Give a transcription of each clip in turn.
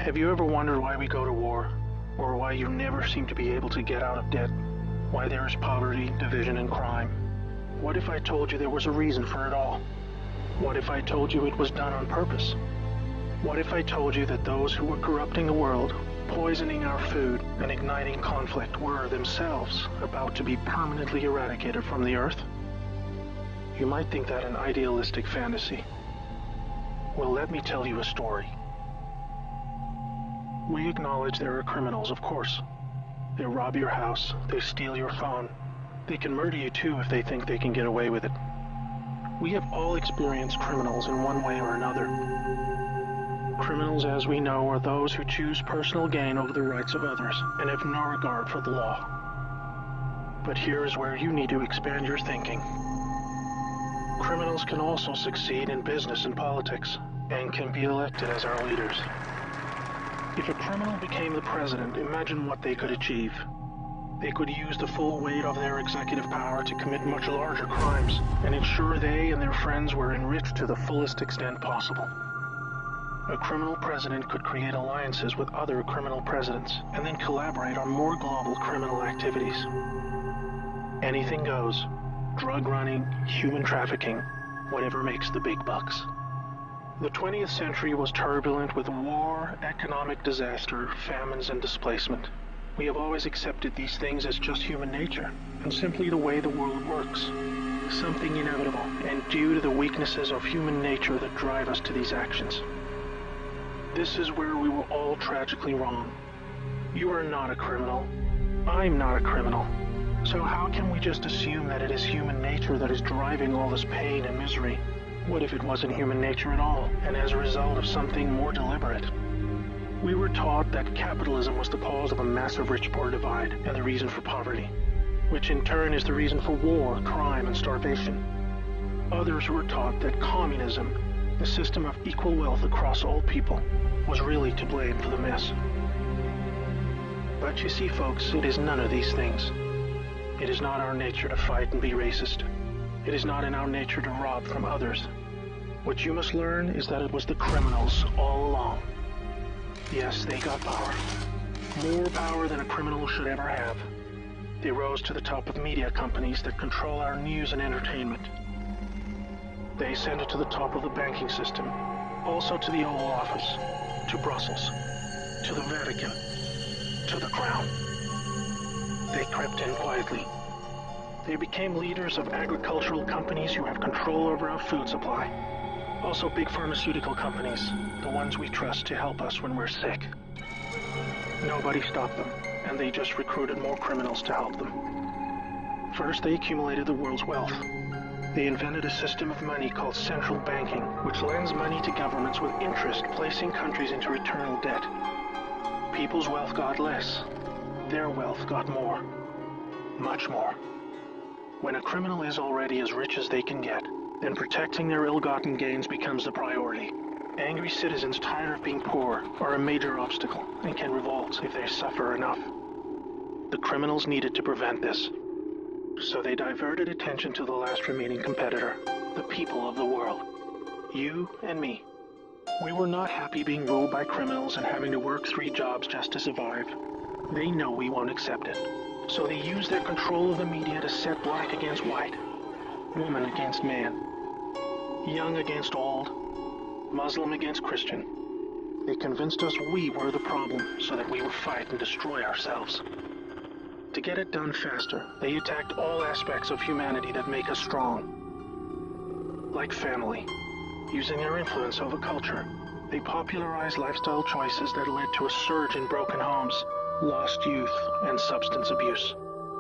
Have you ever wondered why we go to war? Or why you never seem to be able to get out of debt? Why there is poverty, division, and crime? What if I told you there was a reason for it all? What if I told you it was done on purpose? What if I told you that those who were corrupting the world, poisoning our food, and igniting conflict were themselves about to be permanently eradicated from the earth? You might think that an idealistic fantasy. Well, let me tell you a story. We acknowledge there are criminals, of course. They rob your house, they steal your phone. They can murder you too if they think they can get away with it. We have all experienced criminals in one way or another. Criminals, as we know, are those who choose personal gain over the rights of others and have no regard for the law. But here is where you need to expand your thinking. Criminals can also succeed in business and politics and can be elected as our leaders. If a criminal became the president, imagine what they could achieve. They could use the full weight of their executive power to commit much larger crimes and ensure they and their friends were enriched to the fullest extent possible. A criminal president could create alliances with other criminal presidents and then collaborate on more global criminal activities. Anything goes. Drug running, human trafficking, whatever makes the big bucks. The 20th century was turbulent with war, economic disaster, famines, and displacement. We have always accepted these things as just human nature, and simply the way the world works. Something inevitable, and due to the weaknesses of human nature that drive us to these actions. This is where we were all tragically wrong. You are not a criminal. I'm not a criminal. So how can we just assume that it is human nature that is driving all this pain and misery? What if it wasn't human nature at all, and as a result of something more deliberate? We were taught that capitalism was the cause of a massive rich-poor divide and the reason for poverty, which in turn is the reason for war, crime, and starvation. Others were taught that communism, the system of equal wealth across all people, was really to blame for the mess. But you see, folks, it is none of these things. It is not our nature to fight and be racist. It is not in our nature to rob from others. What you must learn is that it was the criminals all along. Yes, they got power. More power than a criminal should ever have. They rose to the top of media companies that control our news and entertainment. They ascended to the top of the banking system, also to the Oval Office, to Brussels, to the Vatican, to the Crown. They crept in quietly. They became leaders of agricultural companies who have control over our food supply. Also big pharmaceutical companies, the ones we trust to help us when we're sick. Nobody stopped them, and they just recruited more criminals to help them. First, they accumulated the world's wealth. They invented a system of money called central banking, which lends money to governments with interest, placing countries into eternal debt. People's wealth got less. Their wealth got more. Much more. When a criminal is already as rich as they can get, then protecting their ill-gotten gains becomes the priority. Angry citizens tired of being poor are a major obstacle and can revolt if they suffer enough. The criminals needed to prevent this. So they diverted attention to the last remaining competitor, the people of the world. You and me. We were not happy being ruled by criminals and having to work 3 jobs just to survive. They know we won't accept it. So they use their control of the media to set black against white, woman against man, young against old, Muslim against Christian. They convinced us we were the problem so that we would fight and destroy ourselves. To get it done faster, they attacked all aspects of humanity that make us strong. Like family, using their influence over culture, they popularized lifestyle choices that led to a surge in broken homes, lost youth, and substance abuse.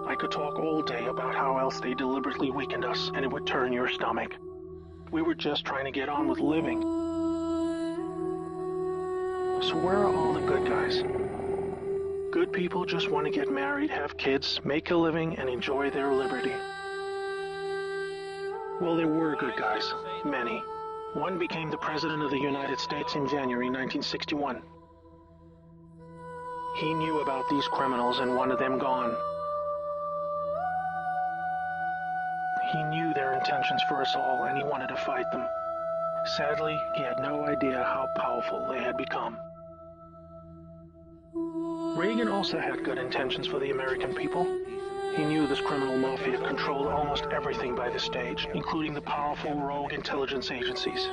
I could talk all day about how else they deliberately weakened us, and it would turn your stomach. We were just trying to get on with living. So where are all the good guys? Good people just want to get married, have kids, make a living, and enjoy their liberty. Well, there were good guys. Many. One became the President of the United States in January 1961. He knew about these criminals and wanted them gone. He knew their intentions for us all, and he wanted to fight them. Sadly, he had no idea how powerful they had become. Reagan also had good intentions for the American people. He knew this criminal mafia controlled almost everything by this stage, including the powerful rogue intelligence agencies.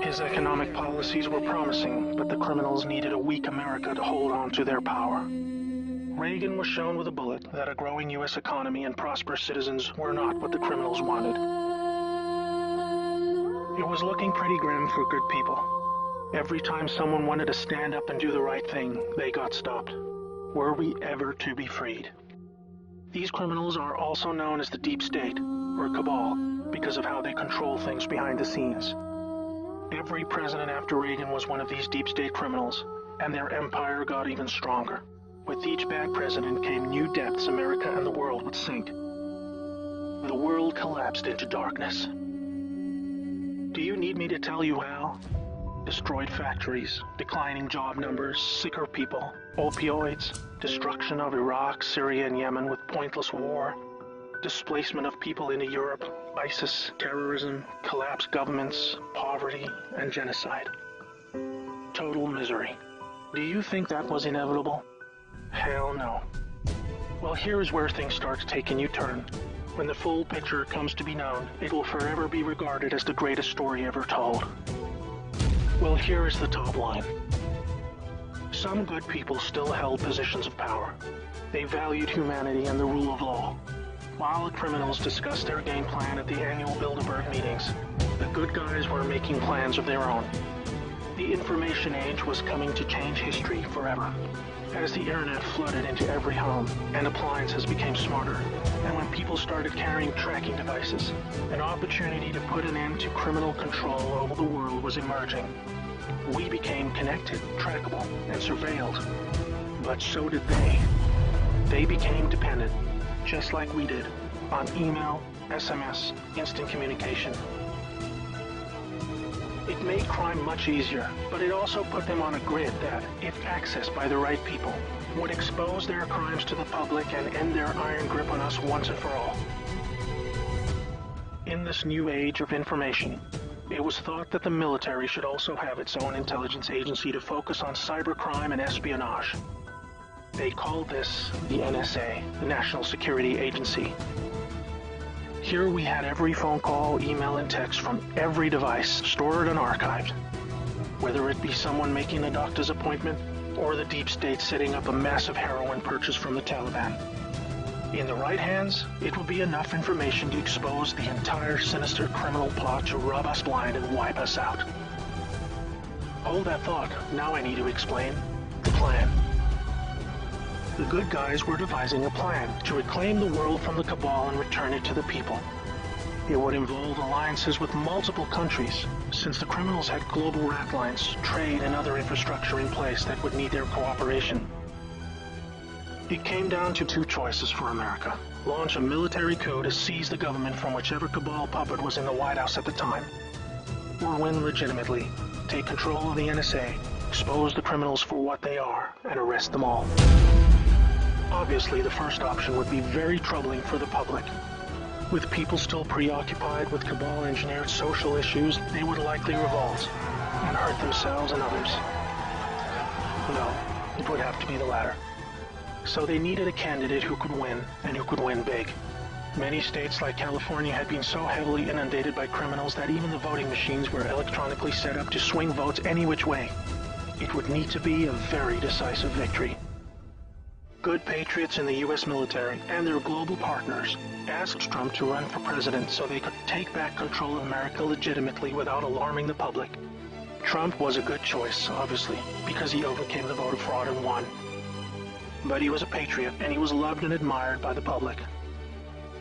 His economic policies were promising, but the criminals needed a weak America to hold on to their power. Reagan was shown with a bullet that a growing U.S. economy and prosperous citizens were not what the criminals wanted. It was looking pretty grim for good people. Every time someone wanted to stand up and do the right thing, they got stopped. Were we ever to be freed? These criminals are also known as the Deep State, or Cabal, because of how they control things behind the scenes. Every president after Reagan was one of these Deep State criminals, and their empire got even stronger. With each bad president came new depths America and the world would sink. The world collapsed into darkness. Do you need me to tell you how? Destroyed factories, declining job numbers, sicker people, opioids, destruction of Iraq, Syria, and Yemen with pointless war, displacement of people into Europe, ISIS, terrorism, collapsed governments, poverty, and genocide. Total misery. Do you think that was inevitable? Hell no. Well, here's where things start to take a new turn. When the full picture comes to be known, it will forever be regarded as the greatest story ever told. Well, here is the top line. Some good people still held positions of power. They valued humanity and the rule of law. While the criminals discussed their game plan at the annual Bilderberg meetings, the good guys were making plans of their own. The information age was coming to change history forever. As the internet flooded into every home and appliances became smarter, and when people started carrying tracking devices, an opportunity to put an end to criminal control over the world was emerging. We became connected, trackable, and surveilled. But so did they. They became dependent, just like we did, on email, SMS, instant communication. It made crime much easier, but it also put them on a grid that, if accessed by the right people, would expose their crimes to the public and end their iron grip on us once and for all. In this new age of information, it was thought that the military should also have its own intelligence agency to focus on cybercrime and espionage. They called this the NSA, the National Security Agency. Here we had every phone call, email, and text from every device stored and archived. Whether it be someone making a doctor's appointment, or the Deep State setting up a massive heroin purchase from the Taliban. In the right hands, it would be enough information to expose the entire sinister criminal plot to rob us blind and wipe us out. Hold that thought, now I need to explain the plan. The good guys were devising a plan to reclaim the world from the cabal and return it to the people. It would involve alliances with multiple countries, since the criminals had global rat lines, trade, and other infrastructure in place that would need their cooperation. It came down to two choices for America. Launch a military coup to seize the government from whichever cabal puppet was in the White House at the time. Or win legitimately, take control of the NSA, expose the criminals for what they are, and arrest them all. Obviously, the first option would be very troubling for the public. With people still preoccupied with cabal-engineered social issues, they would likely revolt and hurt themselves and others. No, it would have to be the latter. So they needed a candidate who could win, and who could win big. Many states like California had been so heavily inundated by criminals that even the voting machines were electronically set up to swing votes any which way. It would need to be a very decisive victory. Good patriots in the U.S. military and their global partners asked Trump to run for president so they could take back control of America legitimately without alarming the public. Trump was a good choice, obviously, because he overcame the voter fraud and won. But he was a patriot, and he was loved and admired by the public.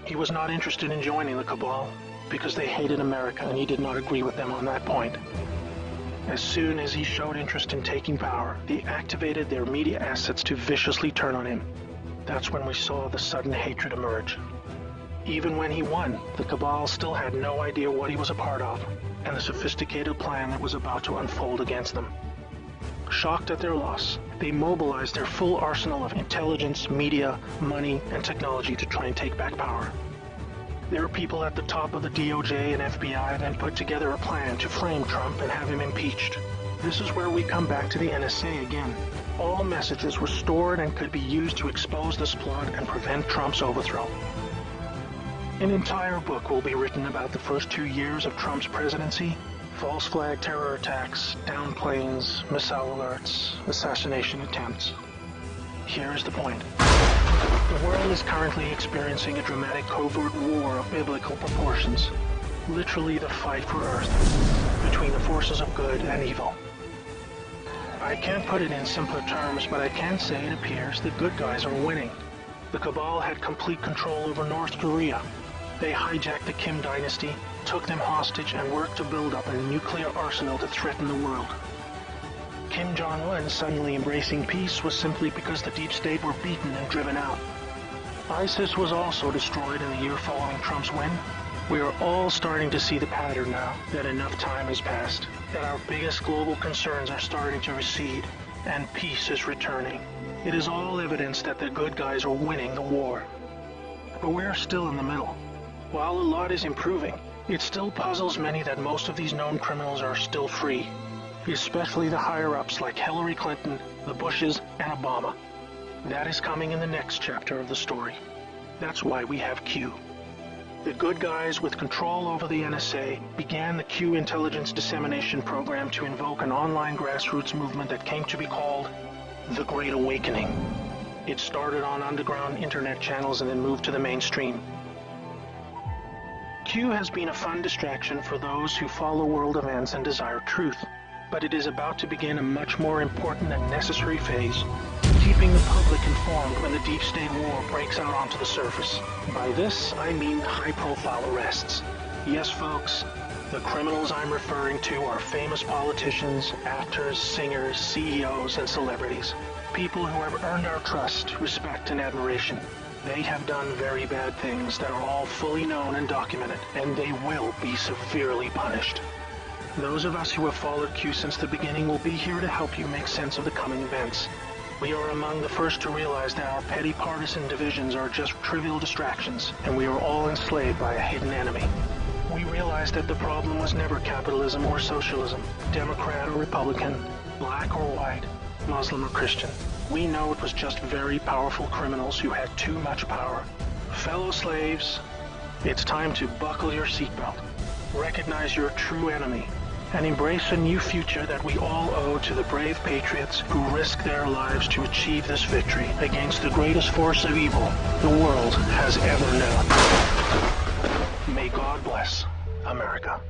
He was not interested in joining the cabal, because they hated America and he did not agree with them on that point. As soon as he showed interest in taking power, they activated their media assets to viciously turn on him. That's when we saw the sudden hatred emerge. Even when he won, the cabal still had no idea what he was a part of, and the sophisticated plan that was about to unfold against them. Shocked at their loss, they mobilized their full arsenal of intelligence, media, money, and technology to try and take back power. There are people at the top of the DOJ and FBI then put together a plan to frame Trump and have him impeached. This is where we come back to the NSA again. All messages were stored and could be used to expose this plot and prevent Trump's overthrow. An entire book will be written about the first 2 years of Trump's presidency: false flag terror attacks, downed planes, missile alerts, assassination attempts. Here is the point. The world is currently experiencing a dramatic covert war of biblical proportions. Literally the fight for Earth, between the forces of good and evil. I can't put it in simpler terms, but I can say it appears the good guys are winning. The Cabal had complete control over North Korea. They hijacked the Kim dynasty, took them hostage, and worked to build up a nuclear arsenal to threaten the world. Kim Jong-un suddenly embracing peace was simply because the deep state were beaten and driven out. ISIS was also destroyed in the year following Trump's win. We are all starting to see the pattern now, that enough time has passed, that our biggest global concerns are starting to recede, and peace is returning. It is all evidence that the good guys are winning the war. But we're still in the middle. While a lot is improving, it still puzzles many that most of these known criminals are still free, especially the higher-ups like Hillary Clinton, the Bushes, and Obama. That is coming in the next chapter of the story. That's why we have Q. The good guys with control over the NSA began the Q intelligence dissemination program to invoke an online grassroots movement that came to be called the Great Awakening. It started on underground internet channels and then moved to the mainstream. Q has been a fun distraction for those who follow world events and desire truth, but it is about to begin a much more important and necessary phase, keeping the public informed when the deep state war breaks out onto the surface. By this, I mean high-profile arrests. Yes, folks, the criminals I'm referring to are famous politicians, actors, singers, CEOs, and celebrities. People who have earned our trust, respect, and admiration. They have done very bad things that are all fully known and documented, and they will be severely punished. Those of us who have followed Q since the beginning will be here to help you make sense of the coming events. We are among the first to realize that our petty partisan divisions are just trivial distractions, and we are all enslaved by a hidden enemy. We realize that the problem was never capitalism or socialism, Democrat or Republican, black or white, Muslim or Christian. We know it was just very powerful criminals who had too much power. Fellow slaves, it's time to buckle your seatbelt, recognize your true enemy, and embrace a new future that we all owe to the brave patriots who risk their lives to achieve this victory against the greatest force of evil the world has ever known. May God bless America.